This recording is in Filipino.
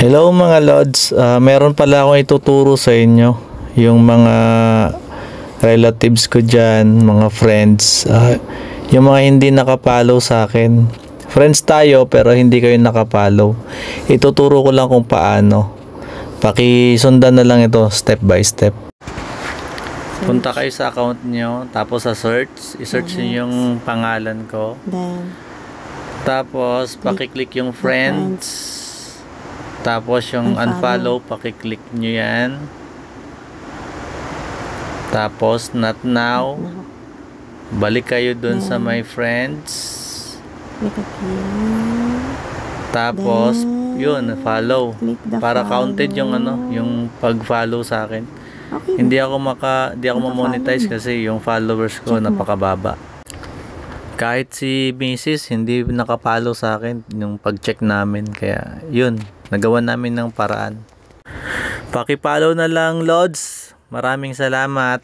Hello mga Lods, meron pala akong ituturo sa inyo. Yung mga relatives ko dyan, mga friends, yung mga hindi nakapollow sa akin. Friends tayo pero hindi kayo nakapollow. Ituturo ko lang kung paano. Pakisundan na lang ito step by step. Punta kayo sa account nyo, tapos sa search, i-search nyo yung pangalan ko. Then, Tapos, pakiclick yung friends. Tapos, yung unfollow, pakiclick nyo yan. Tapos, not now. Balik kayo dun sa my friends. Tapos, yun, follow. Para counted yung yung pag-follow sa akin. Hindi ako ma-monetize kasi yung followers ko napakababa. Kahit si Mrs. hindi nakapollow sa akin yung pag-check namin, kaya yun, nagawa namin ng paraan. Paki-follow na lang, Lods. Maraming salamat.